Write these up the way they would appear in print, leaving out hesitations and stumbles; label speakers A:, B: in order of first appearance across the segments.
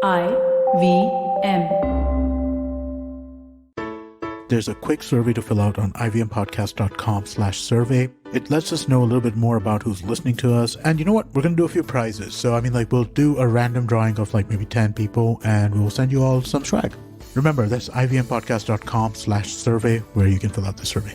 A: IVM.
B: There's a quick survey to fill out on ivmpodcast.com/survey. It lets us know a little bit more about who's listening to us. And you know what? We're going to do a few prizes. So, we'll do a random drawing of maybe 10 people and we'll send you all some swag. Remember, that's ivmpodcast.com/survey where you can fill out the survey.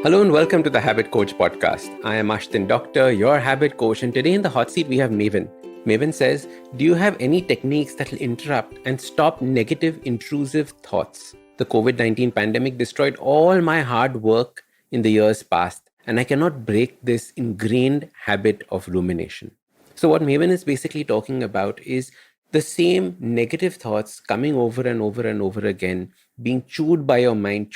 C: Hello and welcome to the Habit Coach podcast. I am Ashdin Doctor, your habit coach, and today in the hot seat we have Maven. Maven says, do you have any techniques that will interrupt and stop negative, intrusive thoughts? The COVID-19 pandemic destroyed all my hard work in the years past, and I cannot break this ingrained habit of rumination. So what Maven is basically talking about is the same negative thoughts coming over and over and over again, being chewed by your mind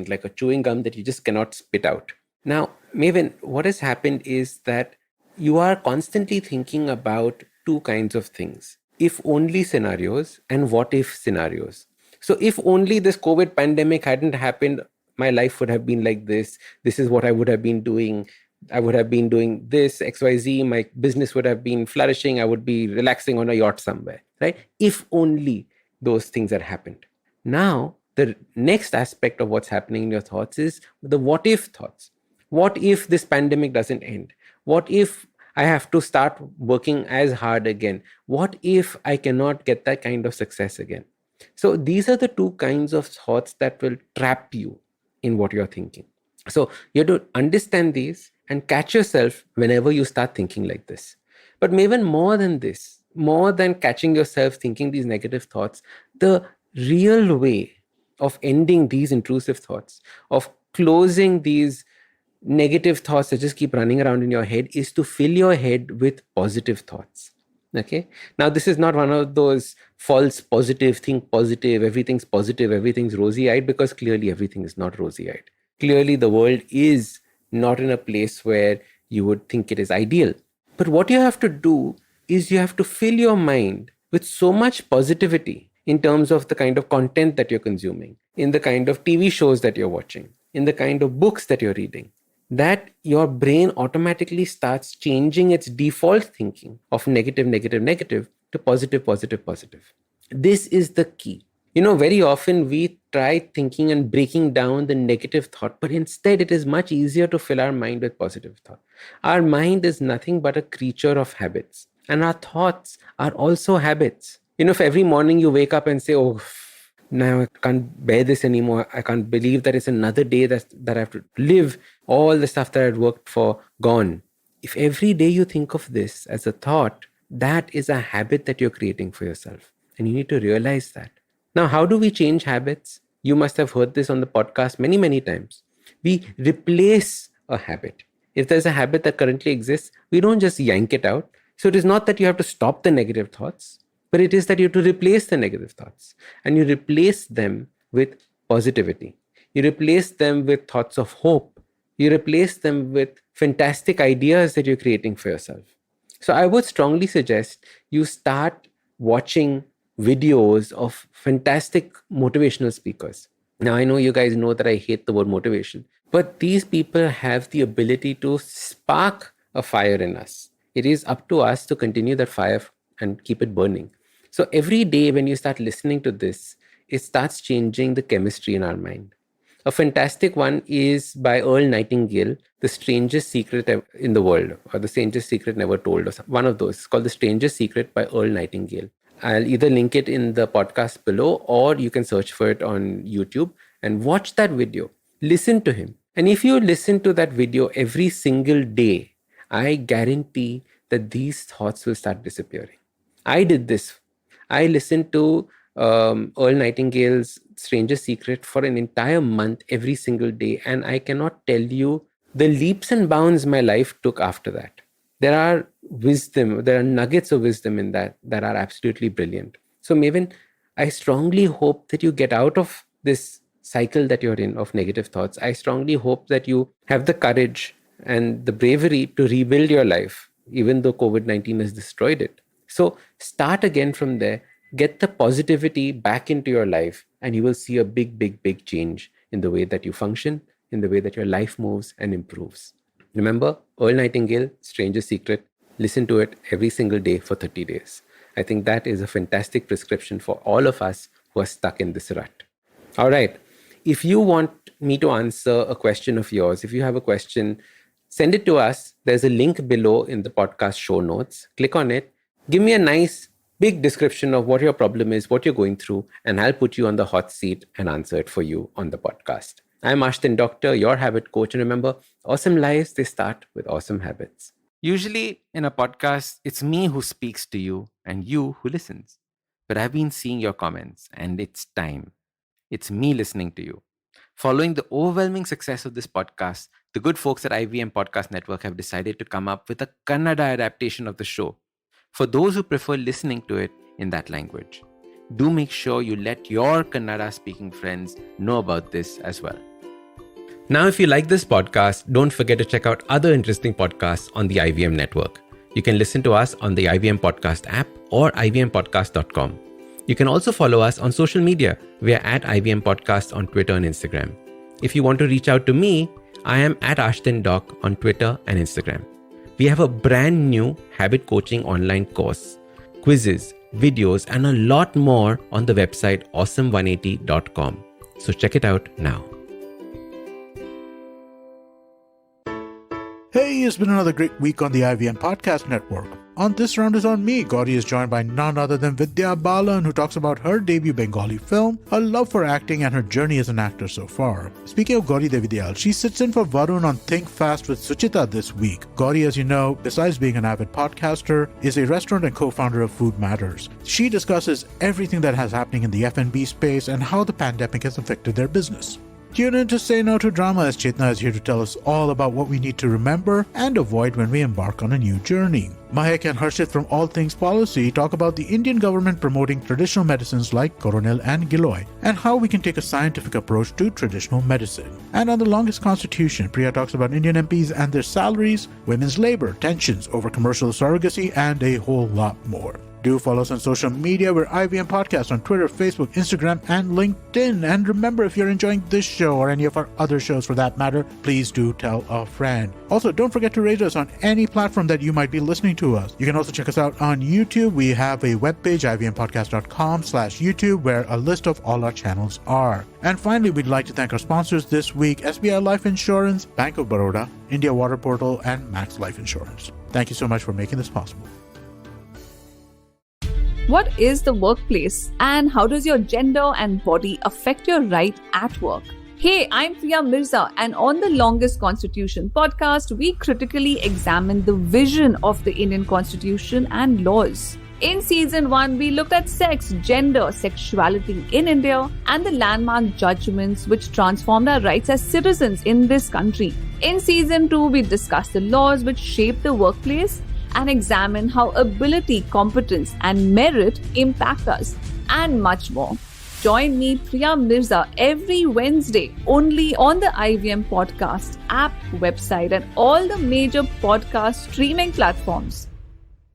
C: like a chewing gum that you just cannot spit out. Now, Maven, what has happened is that you are constantly thinking about two kinds of things: if only scenarios and what if scenarios. So if only this COVID pandemic hadn't happened, my life would have been like this. This is what I would have been doing. I would have been doing this, XYZ, my business would have been flourishing, I would be relaxing on a yacht somewhere, right? If only those things had happened. Now, the next aspect of what's happening in your thoughts is the what if thoughts. What if this pandemic doesn't end? What if I have to start working as hard again? What if I cannot get that kind of success again? So these are the two kinds of thoughts that will trap you in what you're thinking. So you have to understand these and catch yourself whenever you start thinking like this. But Maven, more than this, more than catching yourself thinking these negative thoughts, the real way of ending these intrusive thoughts, of closing these negative thoughts that just keep running around in your head, is to fill your head with positive thoughts. Okay. Now, this is not one of those false positive, think positive, everything's rosy-eyed, because clearly everything is not rosy-eyed. Clearly, the world is not in a place where you would think it is ideal. But what you have to do is you have to fill your mind with so much positivity in terms of the kind of content that you're consuming, in the kind of TV shows that you're watching, in the kind of books that you're reading, that your brain automatically starts changing its default thinking of negative to positive. This is the key. Very often we try thinking and breaking down the negative thought, but instead it is much easier to fill our mind with positive thought. Our mind is nothing but a creature of habits, and our thoughts are also habits. If every morning you wake up and say, oh, now I can't bear this anymore, I can't believe that it's another day that I have to live, all the stuff that I'd worked for, gone. If every day you think of this as a thought, that is a habit that you're creating for yourself. And you need to realize that. Now, how do we change habits? You must have heard this on the podcast many, many times. We replace a habit. If there's a habit that currently exists, we don't just yank it out. So it is not that you have to stop the negative thoughts, but it is that you have to replace the negative thoughts. And you replace them with positivity. You replace them with thoughts of hope. You replace them with fantastic ideas that you're creating for yourself. So I would strongly suggest you start watching videos of fantastic motivational speakers. Now, I know you guys know that I hate the word motivation, but these people have the ability to spark a fire in us. It is up to us to continue that fire and keep it burning. So every day when you start listening to this, it starts changing the chemistry in our mind. A fantastic one is by Earl Nightingale, The Strangest Secret in the World, or The Strangest Secret Never Told, or one of those. It's called The Strangest Secret by Earl Nightingale. I'll either link it in the podcast below, or you can search for it on YouTube and watch that video. Listen to him. And if you listen to that video every single day, I guarantee that these thoughts will start disappearing. I did this. I listened to Earl Nightingale's Strangest Secret for an entire month every single day. And I cannot tell you the leaps and bounds my life took after that. There are nuggets of wisdom in that are absolutely brilliant. So Maven, I strongly hope that you get out of this cycle that you're in of negative thoughts. I strongly hope that you have the courage and the bravery to rebuild your life, even though COVID-19 has destroyed it. So start again from there, get the positivity back into your life, and you will see a big change in the way that you function, in the way that your life moves and improves. Remember, Earl Nightingale, Strangest Secret. Listen to it every single day for 30 days. I think that is a fantastic prescription for all of us who are stuck in this rut. All right. If you want me to answer a question of yours, if you have a question, send it to us. There's a link below in the podcast show notes. Click on it. Give me a nice big description of what your problem is, what you're going through, and I'll put you on the hot seat and answer it for you on the podcast. I'm Ashdin Doctor, your habit coach. And remember, awesome lives, they start with awesome habits. Usually in a podcast, it's me who speaks to you and you who listens. But I've been seeing your comments and it's time. It's me listening to you. Following the overwhelming success of this podcast, the good folks at IVM Podcast Network have decided to come up with a Kannada adaptation of the show for those who prefer listening to it in that language. Do make sure you let your Kannada speaking friends know about this as well. Now, if you like this podcast, don't forget to check out other interesting podcasts on the IVM network. You can listen to us on the IVM Podcast app or ivmpodcast.com. You can also follow us on social media. We are at IVM Podcast on Twitter and Instagram. If you want to reach out to me, I am at Ashdin Doc on Twitter and Instagram. We have a brand new habit coaching online course, quizzes, videos, and a lot more on the website awesome180.com. So check it out now.
B: Hey, it's been another great week on the IVM Podcast Network. On This Round is on me, Gauri is joined by none other than Vidya Balan, who talks about her debut Bengali film, her love for acting, and her journey as an actor so far. Speaking of Gauri Devidayal, she sits in for Varun on Think Fast with Suchita this week. Gauri, as you know, besides being an avid podcaster, is a restaurant and co-founder of Food Matters. She discusses everything that has happening in the F&B space and how the pandemic has affected their business. Tune in to Say No to Drama as Chetna is here to tell us all about what we need to remember and avoid when we embark on a new journey. Mahek and Harshit from All Things Policy talk about the Indian government promoting traditional medicines like Coronel and Giloy and how we can take a scientific approach to traditional medicine. And on The Longest Constitution, Priya talks about Indian MPs and their salaries, women's labor, tensions over commercial surrogacy, and a whole lot more. Do follow us on social media. We're IVM Podcast on Twitter, Facebook, Instagram, and LinkedIn. And remember, if you're enjoying this show or any of our other shows for that matter, please do tell a friend. Also, don't forget to rate us on any platform that you might be listening to us. You can also check us out on YouTube. We have a webpage, ivmpodcast.com/YouTube, where a list of all our channels are. And finally, we'd like to thank our sponsors this week, SBI Life Insurance, Bank of Baroda, India Water Portal, and Max Life Insurance. Thank you so much for making this possible.
A: What is the workplace and how does your gender and body affect your right at work? Hey, I'm Priya Mirza, and on the Longest Constitution podcast, we critically examine the vision of the Indian Constitution and laws. In season 1, we looked at sex, gender, sexuality in India, and the landmark judgments which transformed our rights as citizens in this country. In season 2, we discussed the laws which shape the workplace and examine how ability, competence, and merit impact us, and much more. Join me, Priya Mirza, every Wednesday only on the IVM Podcast app, website, and all the major podcast streaming platforms.